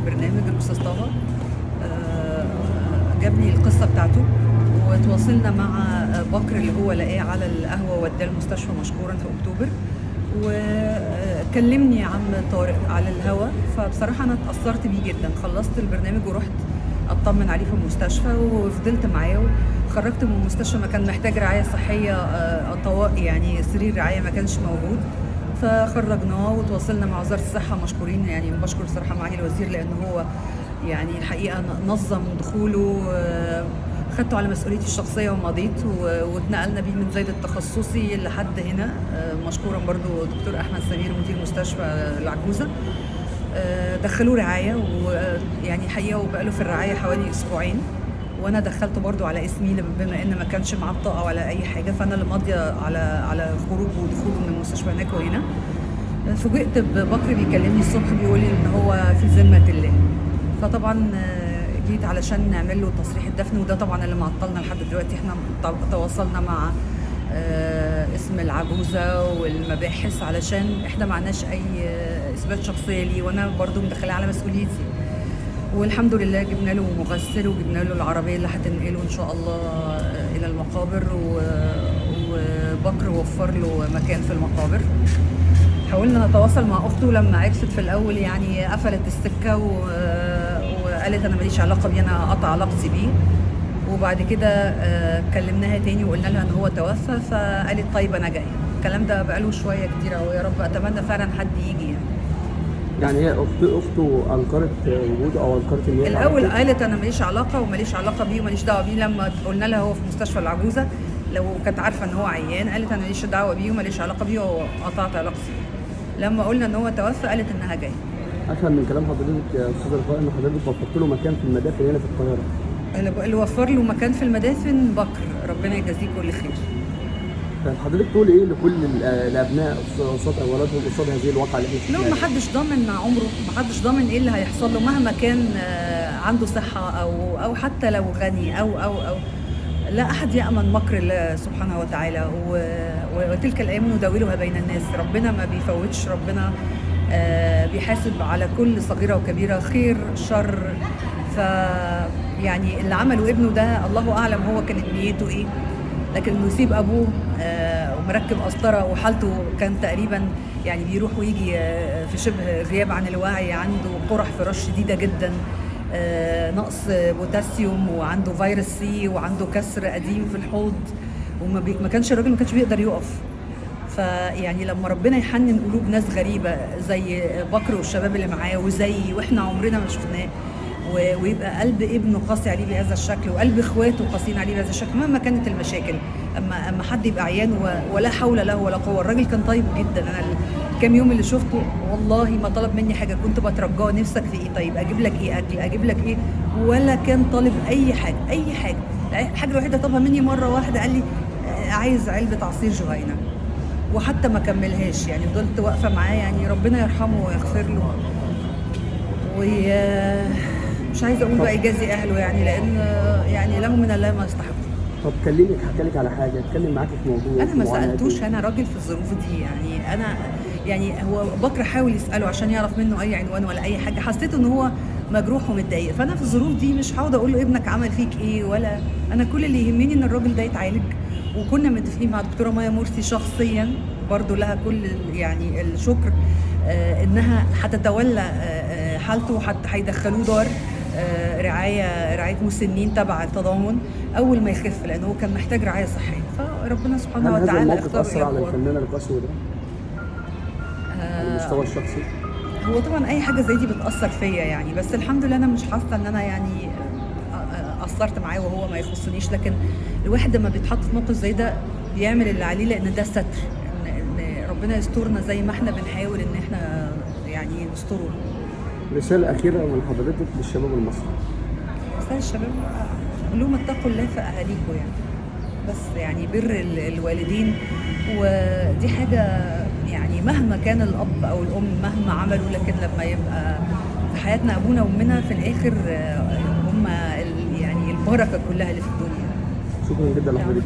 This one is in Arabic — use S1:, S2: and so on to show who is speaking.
S1: البرنامج الاستاذ طه جاب لي القصه بتاعته، وتواصلنا مع بكر اللي هو لقاه على القهوه ووداه المستشفى مشكورا في اكتوبر، وكلمني عم طارق على الهوا. فبصراحه انا اتاثرت بيه جدا. خلصت البرنامج ورحت اطمن عليه في المستشفى وفضلت معاه، خرجت من المستشفى ما كان محتاج رعايه صحيه طوارئ، يعني سرير رعايه ما كانش موجود، فخرجناه وتواصلنا مع وزاره الصحه مشكورين. يعني بشكر صراحه معالي الوزير لان هو يعني الحقيقه نظم دخوله، خدته على مسؤوليتي الشخصيه ومضيت واتنقلنا بيه من زايد التخصصي لحد هنا. مشكورا برضو دكتور احمد سمير مدير مستشفى العجوزه، دخلوه رعايه، ويعني حقيقه وبقاله في الرعايه حوالي اسبوعين، وانا دخلته برضو على اسمي بما ان ما كانش معاه بطاقه ولا اي حاجه، فانا اللي ماضيه على خروجه ودخوله من المستشفى هناك وهنا. فوجئت ببكر بيكلمني الصبح بيقول لي ان هو في ذمه الله، فطبعا جيت علشان نعمل له تصريح الدفن، وده طبعا اللي معطلنا لحد دلوقتي. احنا تواصلنا مع اسم العجوزه والمباحث علشان احنا معناش اي اثبات شخصيه ليه، وانا برضو مدخلاه على مسؤوليتي. والحمد لله جبنا له مغسل وجبنا له العربيه اللي هتنقله ان شاء الله الى المقابر، وبكر وفر له مكان في المقابر. حاولنا نتواصل مع اخته لما عرفت في الاول، يعني قفلت السكه وقالت انا ماليش علاقه بيه، انا قطع علاقتي بيه. وبعد كده كلمناها تاني وقلنا لها ان هو توفى، فقالت طيب انا جايه. الكلام ده بقاله شويه كتير اهو، يا رب اتمنى فعلا حد يجي
S2: يعني هي اخته انكرت وجوده او انكرت ان هي
S1: الاول قالت انا ماليش علاقه وماليش علاقه بيه وماليش دعوه بيه. لما قلنا لها هو في مستشفى العجوزه، لو كانت عارفه ان هو عيان، قالت انا ماليش دعوه بيه وماليش علاقه بيه وقطعت علاقتي بيه. لما قلنا ان هو توفى قالت انها جايه.
S2: افهم من كلام حضرتك يا استاذ رفاء ان حضرتك وفرت له مكان في المدافن هنا في القاهره.
S1: اللي وفر له مكان في المدافن بكر، ربنا يجازيه كل خير.
S2: طيب حضرتك تقول ايه لكل الابناء قصاد اولادهم قصاد هذه الواقعه اللي احنا
S1: فيها؟ ما حدش ضامن عمره، ما حدش ضامن ايه اللي هيحصل له مهما كان عنده صحه او حتى لو غني او لا احد يامن مكر الله سبحانه وتعالى، وتلك الايام نداولها بين الناس. ربنا ما بيفوتش، ربنا بيحاسب على كل صغيره وكبيره، خير شر. ف يعني اللي عمله ابنه ده الله اعلم هو كانت نيته ايه، لكن انه يسيب ابوه ومركب قسطره وحالته كان تقريبا يعني بيروح ويجي في شبه غياب عن الوعي، عنده قرح فراش شديده جدا، نقص بوتاسيوم، وعنده فيروس سي، وعنده كسر قديم في الحوض، وما كانش الراجل ما كانش بيقدر يقف. فيعني لما ربنا يحنن قلوب ناس غريبه زي بكر والشباب اللي معاه وزي واحنا عمرنا ما شفناه، ويبقى قلب ابنه قاسي عليه بهذا الشكل، وقلب اخواته قاسيين عليه بهذا الشكل مهما كانت المشاكل. اما حد يبقى عيان ولا حول له ولا قوه. الراجل كان طيب جدا، انا الكام يوم اللي شفته والله ما طلب مني حاجه، كنت بترجاه نفسك في ايه؟ طيب اجيب لك ايه اكل، اجيب لك ايه؟ ولا كان طالب اي حاجه. الحاجه الوحيده طلبها مني مره واحده، قال لي عايز علبه عصير جهينه، وحتى ما كملهاش، يعني فضلت واقفه معاه. يعني ربنا يرحمه ويغفر له، مش عايزه اقول بقى يجازي اهله، يعني لان يعني لهم من الله ما يستحقوا.
S2: طب كلمك، حكى لك على حاجه، اتكلم معاكي في موضوع
S1: انا ما سالتوش، انا راجل في الظروف دي. يعني انا يعني هو بكر حاول يساله عشان يعرف منه اي عنوان ولا اي حاجه، حسيت ان هو مجروح ومتضايق. فانا في الظروف دي مش هقعد اقول له ابنك عمل فيك ايه، ولا انا كل اللي يهمني ان الراجل ده يتعالج. وكنا متفقين مع الدكتوره مايا مرسي شخصيا، برضو لها كل يعني الشكر، انها هتتولى حالته، وحتى هيدخلوه دار رعايه مسنين تبع التضامن اول ما يخف، لانه هو كان محتاج رعايه صحيه. فربنا سبحانه وتعالى
S2: هل هذا الموقف اثر على الفنانه القسوه ده على المستوى الشخصي؟
S1: هو طبعا اي حاجه زي دي بتاثر فيا يعني، بس الحمد لله انا مش حاسه ان انا يعني قصرت معاه وهو ما يخصنيش. لكن الواحد لما بيتحط في موقف زي ده بيعمل اللي عليه، لان ده ستر، ان ربنا يسترنا زي ما احنا بنحاول ان احنا يعني نستره.
S2: رسالة أخيرة من حضرتك للشباب المصري.
S1: رسالة الشباب قول لهم اتقوا الله في أهاليكم، يعني بس يعني بر الوالدين، ودي حاجة يعني مهما كان الأب أو الأم مهما عملوا، لكن لما يبقى في حياتنا أبونا وأمنا في الآخر هم يعني البركة كلها اللي في الدنيا.
S2: شكرا جدا لحضرتك.